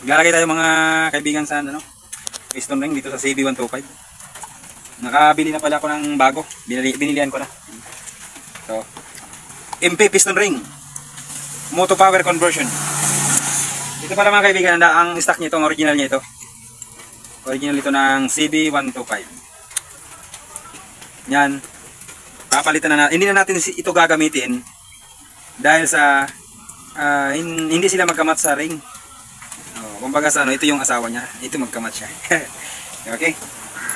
Maglalagay tayo mga kaibigan sa ano, piston ring dito sa CB125. Nakabili na pala ako ng bago. Binilihan ko na. So, MP piston ring. Moto power conversion. Ito pala mga kaibigan, ang stock nito, ang original niya ito. Original ito ng CB125. Yan. Papalitan na natin. Hindi na natin ito gagamitin dahil sa hindi sila magkamat sa ring. Kumbaga sa ano, ito yung asawa niya. Ito magkamat siya. Okay.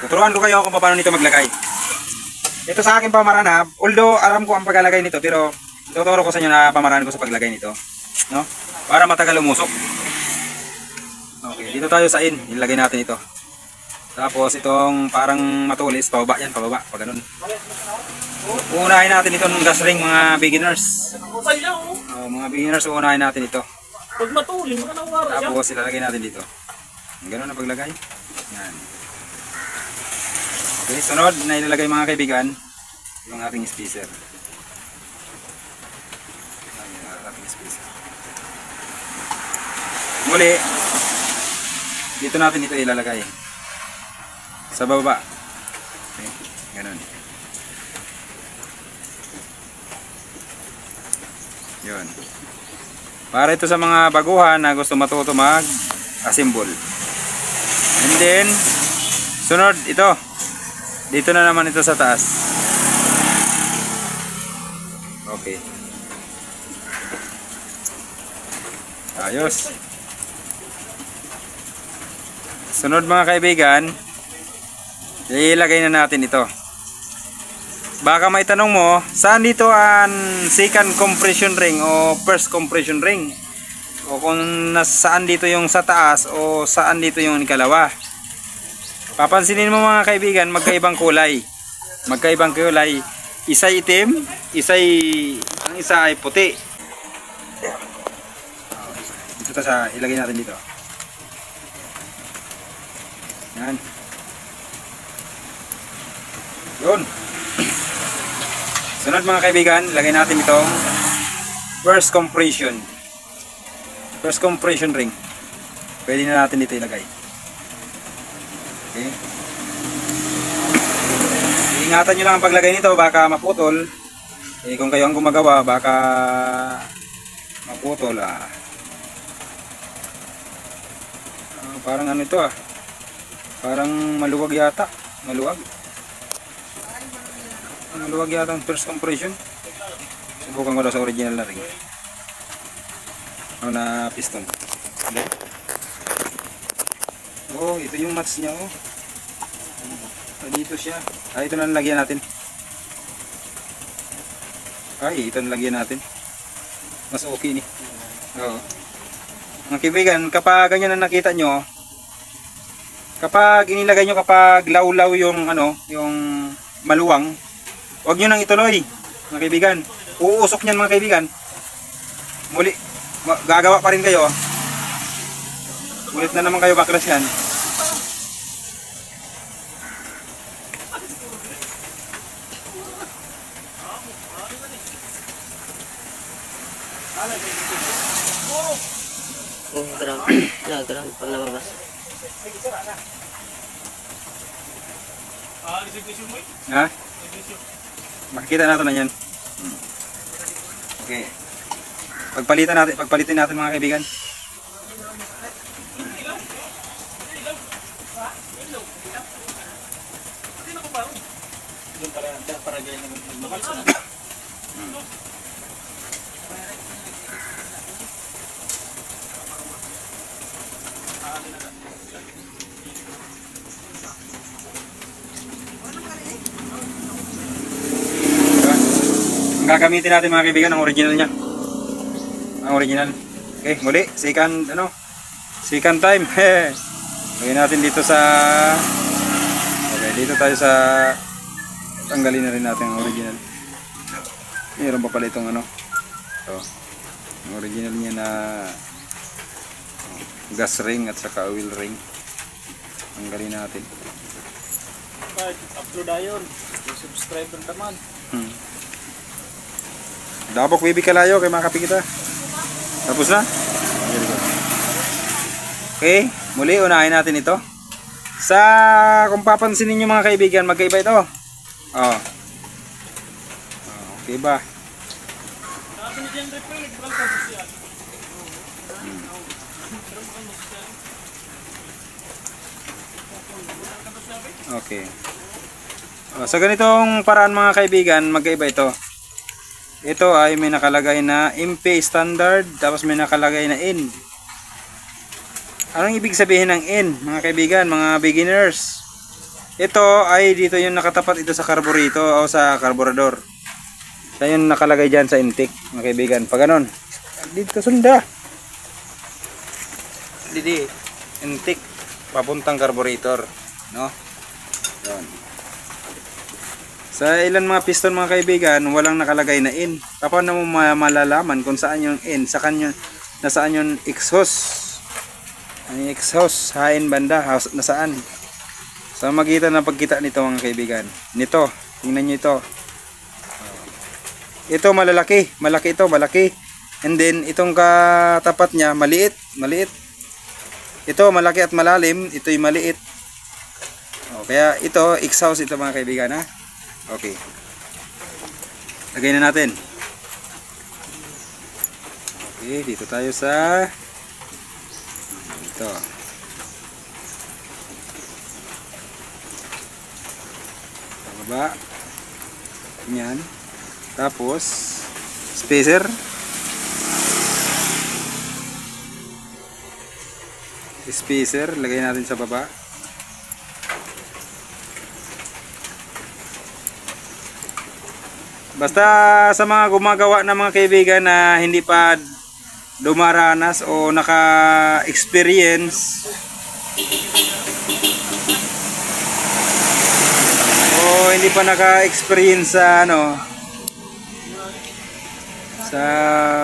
Tuturuan ko kayo kung paano nito maglagay. Ito sa akin pamaraan ha. Although alam ko ang paglalagay nito, pero tuturo ko sa inyo na pamaraan ko sa paglagay nito, no? Para matagal umusok. Okay, dito tayo sa in. Ilagay natin ito. Tapos itong parang matulis, pababa yan, pababa, pag ganun. Uunahin natin itong gas ring mga beginners. Mga beginners, uunahin natin ito. Pag matulis, tapos ilalagay natin dito. Ganun na paglagay. Yan. Okay, sunod na ilalagay mga kaibigan yung ating spacer. Muli, dito natin ito ilalagay sa baba. Okay, ganun. Yun. Para ito sa mga baguhan na gusto matuto mag-assemble. And then, sunod ito. Dito na naman ito sa taas. Okay. Ayos. Sunod mga kaibigan, ilagay na natin ito. Baka may tanong mo, saan dito ang second compression ring o first compression ring? O kung saan dito yung sa taas o saan dito yung ikalawa. Papansinin mo mga kaibigan, magkaibang kulay. Magkaibang kulay. Isa'y itim, ang isa ay puti. Dito sa ilagay natin dito. Yan. Yun. Sunod mga kaibigan, lagay natin itong first compression ring. Pwede na natin dito ilagay. Okay. Ingatan nyo lang ang paglagay nito, baka maputol. Kung kayo ang gumagawa, baka maputol. Parang ano ito parang maluwag yata. Maluwag yata ang first compression. Subukan ko daw sa original na ring na piston. Oh, ito yung match niya. Dito siya. Ito na nalagyan natin. Ito nalagyan natin. Mas okay ni. Oo. Mga kaibigan, kapag ganyan na nakita nyo, kapag inilagay nyo, kapag law-law yung yung maluwang, huwag nyo nang ituloy, mga kaibigan. Uusok nyan mga kaibigan. Muli, gagawa pa rin kayo. Ulit na naman kayo baklas yan. Ground pag nababas. Ha? Makikita natin na yan. Okay. Pagpalitin natin mga kaibigan. Gagamitin natin mga kaibigan ang original niya. Ang original. Okay, muli, second time. Lagyan natin dito sa dito tayo sa tanggalin na rin natin ang original. Mayroon pa pala itong ito. Ang original niya na gas ring at saka oil ring. Tanggalin natin. Upload ayon. Subscriber naman. Dabok baby kalayo kay mga kaping kita. Tapos na? Okay, muli unahin natin ito. Kung papansinin niyo mga kaibigan, magkaiba ito. Oh. Okay ba? Okay. Sa ganitong paraan mga kaibigan, magkaiba ito. Ito ay may nakalagay na MP standard, tapos may nakalagay na N. Anong ibig sabihin ng N, mga kaibigan, mga beginners? Ito ay dito yung nakatapat ito sa carburetor o sa carburetor. Ito yung nakalagay dyan sa intake, mga kaibigan. Pag ganon, dito sunda. Didi, intake, papuntang carburetor. No? Yun. Sa ilan mga piston mga kaibigan, walang nakalagay na N. Paano mo malalaman kung saan yung N? Nasaan yung exhaust? Ang exhaust, hain banda, nasaan? Sa magitan ng pagkita nito mga kaibigan. Nito, tingnan nyo ito. Ito malalaki, malaki ito, malaki. And then, itong katapat niya, maliit, maliit. Ito malaki at malalim, ito'y maliit. Kaya ito, exhaust ito mga kaibigan ha. Okay. Lagay na natin. Okay, dito tayo sa ito. Baba. Yan. Tapos spacer. Spacer, lagay natin sa baba. Basta sa mga gumagawa ng mga kaibigan na hindi pa dumaranas o naka-experience o hindi pa naka-experience sa sa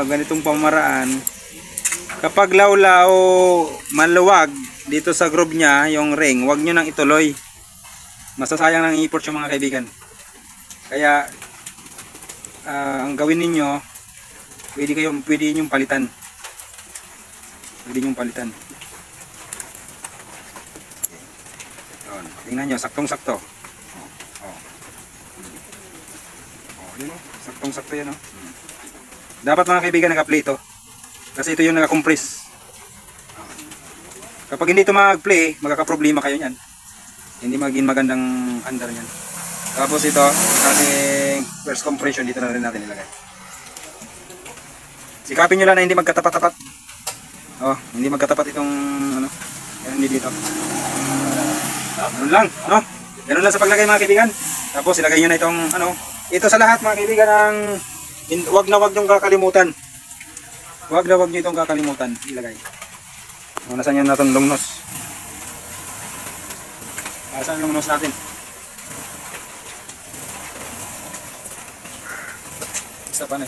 ganitong pamaraan, kapag lawlaw o maluwag dito sa groove niya yung ring, huwag nyo nang ituloy. Masasayang ng effort yung mga kaibigan. Kaya ang gawin ninyo, pwede ninyong palitan. Pwede ninyong palitan. Yun. Tingnan nyo, saktong-sakto. Yun o, saktong-sakto yan o. Dapat mga kaibigan naka-play ito. Kasi ito yung naka-compress. Kapag hindi ito mag-play, magkakaproblema kayo niyan. Hindi maging magandang andar niyan. Tapos ito, ating first compression, dito na rin natin ilagay. Sikapin nyo lang na hindi magkatapat-tapat. Hindi magkatapat itong hindi dito. Ganun lang, no? Ganun lang sa paglagay mga kaibigan. Tapos ilagay nyo na itong ito sa lahat mga kaibigan wag na wag nyong kakalimutan. Wag na wag nyo itong kakalimutan ilagay. Nasaan yan natin lungnos? Nasaan lungnos natin? Isa pa na.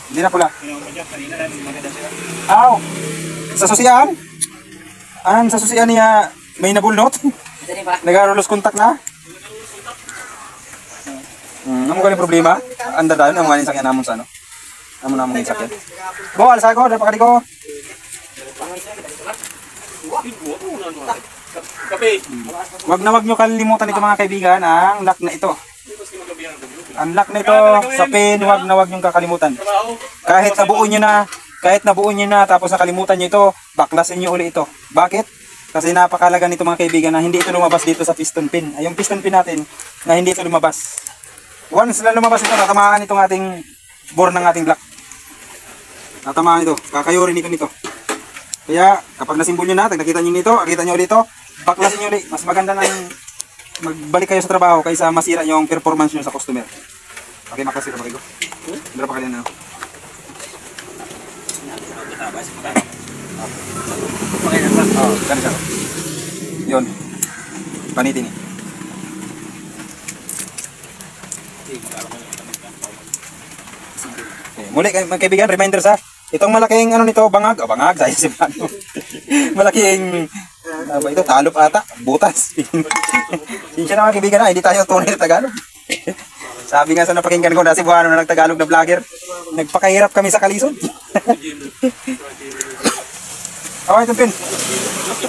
Hindi na pula. Aw! Sa susian? Sa susian niya may nabulnot? Nagarolos kontak na? Amo galing problema? Anda dayon amo galing sakyan namon sa Amo namon sakyan. Bo, alsa ko, dapat kadi ko. Wag na wag nyo kalimutan ito mga kaibigan, ang lock na ito. Ang lock na ito sa pin, wag na wag nyo kakalimutan. Kahit nabuo nyo na, tapos nakalimutan nyo ito, baklasin nyo uli ito. Bakit? Kasi napakalaga nito mga kaibigan na hindi ito lumabas dito sa piston pin. Ay, yung piston pin natin na hindi ito lumabas. Once na lumabas ito, natamaan itong ating bore ng ating block. Natamaan ito, kakayurin ito nito. Kaya kapag nasimbol nyo na, nakita nyo nito, nakita nyo ulit ito, baklasin nyo ulit. Mas maganda na magbalik kayo sa trabaho kaysa masira yung performance nyo sa customer. Okay, makasira pa kayo. Berapa kali na? Ganito. Yun. Panitin. Okay, muli mga kaibigan, reminder sa Itong malaking ano nito, bangag. Bangag, dahil si Mano. Malaking, ano ba ito, talop ata, butas. Hindi siya naman kaibigan na, hindi tayo tunay na Tagalog. Sabi nga sa napakinggan ko na Cebuano na nagtagalog na vlogger, nagpakahirap kami sa kalisod. Oh, itong pin.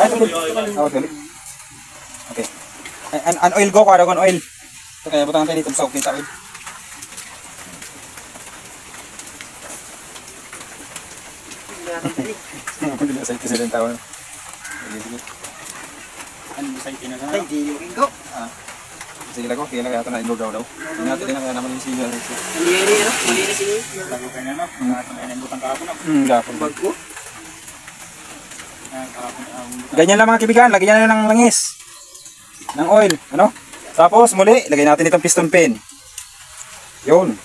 Ay, itong pin. Oh, tuloy. Okay. An oil go, kuha kon oil. Ito kaya butangan tayo dito sa okay sa oil. Hindi na sa ito sila tawon. Ano sa itin na Ay, di yung ko. Sige lang ko, kaya lang kaya ito na ilog daw. Hindi natin din na kaya naman yung sinyal. Malinis, ano? Malinis yun. Bago kayo na, no? Ano yung butang kahapon, no? Gapon. Bago. Ganyan lang mga kaibigan, lagyan nyo ng langis. Ng oil, ano? Tapos muli, lagay natin itong piston pin. Yun.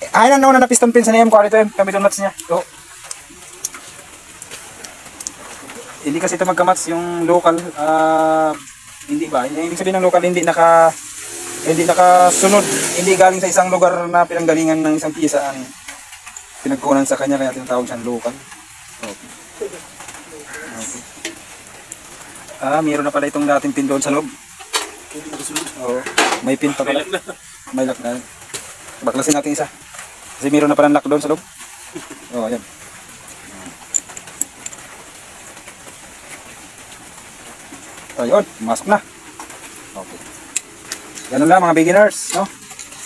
Ay, nauna na piston pin sa niyam ko. Ito yung kami nuts niya. Ito. Hindi kasi ito magkamats yung local. Hindi ba? Ibig sabihin ng local, hindi nakasunod. Hindi galing sa isang lugar na pinanggalingan ng isang piyesa ang pinagkunan sa kanya, kaya tinatawag siyang local. Okay. Mayroon na pala itong dating pin doon sa loob. Oo. May pin pa pala. May lock na. Baklasin natin isa. Kasi mayroon na pala lock doon sa loob. Oo, ayan. Ayun, masok na. Okay. Ganun lang mga beginners, no?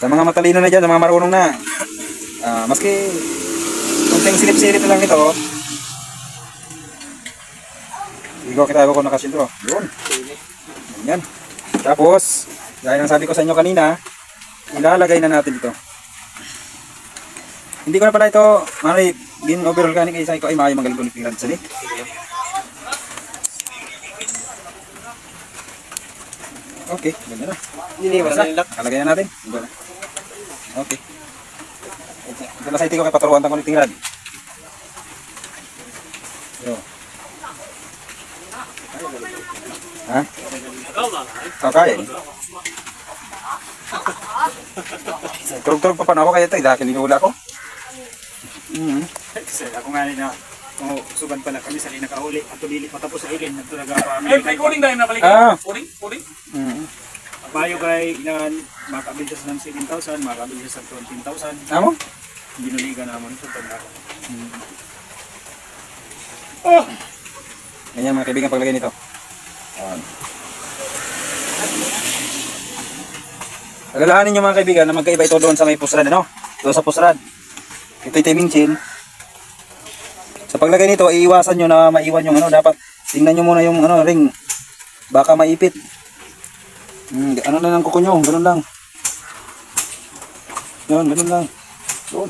Sa mga matalino na dyan, sa mga marunong na. Maski kunting silip-silip na lang nito. Ikaw kita ko nakasintro. Yun. Ganyan. Tapos, gaya ng sabi ko sa inyo kanina, ilalagay na natin ito. Hindi ko na pala ito, mari, overall kanin kaya ko ay maayo magaling ko lipiran sa Okay, ganda na. Niliwas na. Kalagay na natin. Okay. Ito na sa iti ko kay paturuan tang kuliting rad. Yo. Ha? Okay. Turug-turug pa pa na ako kaya ito. Dahil kinihula ko. Kasi ako nga rin na, sugan pala kami sa nakauli at tulilit matapos sa ilin at talaga pa recording dahil na balik. Recording? Bayo kay makakabintas ng 7,000, makakabintas ng 20,000. Amo? Ginuligan naman ito pag ako. Ganyan mga kaibigan paglagay nito. Agalahanin nyo mga kaibigan na magkaiba ito doon sa may pusrad, ano? Doon sa pusrad. Ito yung timing chain. Sa paglagay nito, iiwasan nyo na maiwan yung ano. Dapat tingnan nyo muna yung ano, ring. Baka maipit. Ano na lang kuko nyo. Ganun lang. Yun, ganun lang. Doon.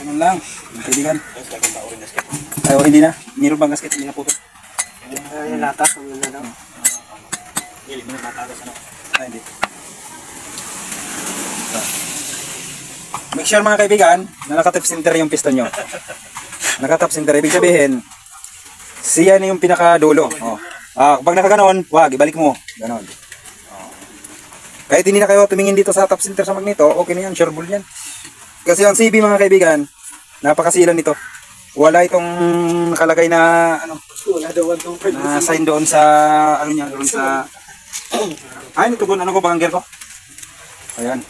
Ganun lang. Kaibigan. Ay, hindi na. Mayroon bang gasket? Hindi na puto. Yung lata, kung yun na daw. Hindi mo matalas ano. Ay, hindi. Make sure mga kaibigan na naka-top center yung piston nyo. Naka-top center. Ibig sabihin, siya na yung pinakadulo. Oh. Kapag nakaganon, wag, ibalik mo. Ganon. Oh. Kahit hindi na kayo tumingin dito sa top center sa magneto, okay na yan, sure bull yan. Kasi ang CB mga kaibigan, napakasilan nito. Wala itong nakalagay na ano, Wala daw ang tungkol. na sign doon sa ano niya, doon sa ay nito ano ko bang gear ko. Ayan.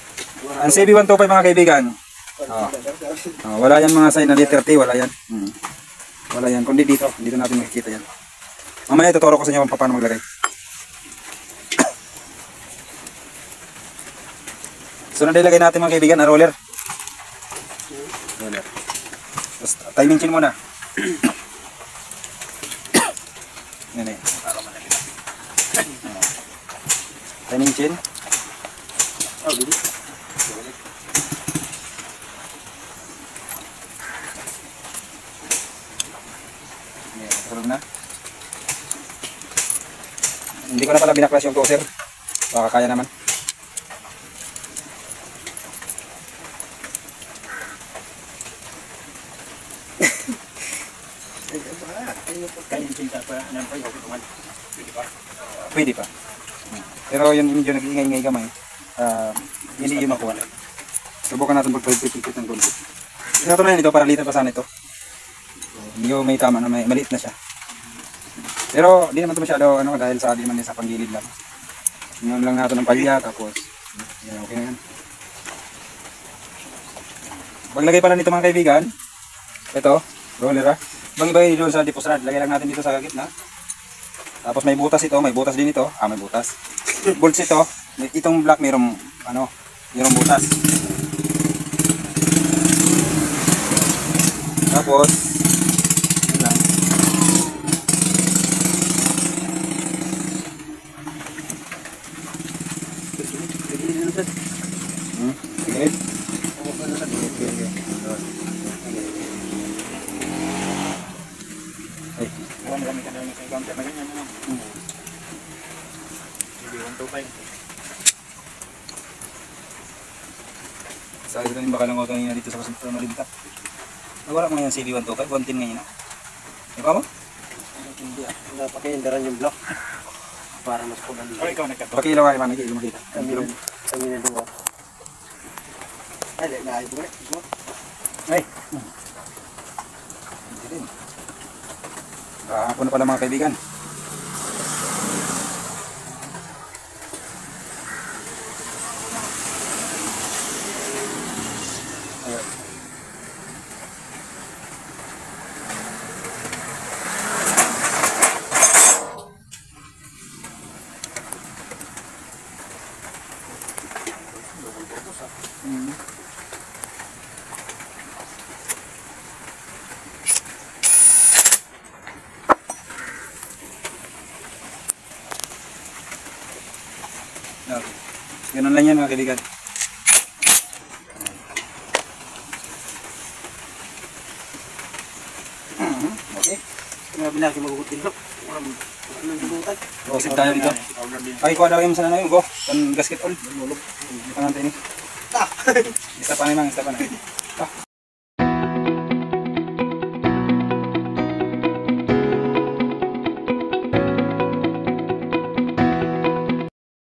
Ang CB125 mga kaibigan. Wala yan mga sign na letter T, wala yan. Wala yan, kundi dito natin makikita yan. Mamaya ituturo ko sa inyo kung paano maglagay. Sunod ilagay natin mga kaibigan, ang roller. Roller. Tapos timing chain muna. Yan eh. Timing chain. bilis. Tulog na. Hindi ko na pala binaklas yung closer. Baka kaya naman. pwede pa. Pero yun medyo nag-iingay-ingay kamay. Hindi yung makuha. Subukan natin pagpipit ng konti. Pinatunayan ito para litan pa sana ito. Hindi may tama na maliit na siya. Pero di naman ito masyado dahil sa di man sa panggilid lang. Ngayon lang natin ng palya tapos yan, okay na yan. Paglagay pala nito mga kaibigan, ito, roller bang doon sa dipos rod, lagay lang natin dito sa gitna. Tapos may butas ito, may butas din ito. May butas. Bolts ito, itong black mayroong mayroong butas. Tapos yun lang. Sige. Marami ka daw na sa counter na ganyan. Hindi, 125. Sa ito yung baka lang ako kanina dito sa kasunod na linta. Nawala ko ngayon CB125, 110 ngayon. Ikaw mo? Hindi ah. Napakiindaran yung block. Para mas punan. O, ikaw nagkato. Pakilaw ka naman, hindi makita. Kami na duwa. Ay, naayos mo Ay! Hindi din. Ako na pala mga kaibigan. Ayan. Okay. Ganun lang yan mga kaibigan. Okay. Kaya binaki magugutin ko. Walang dulutan. Proceed tayo dito. Ay, kuha daw yung sana na yun. Go. Kan gasket all. Ito natin eh. Isa pa naman, isa pa na.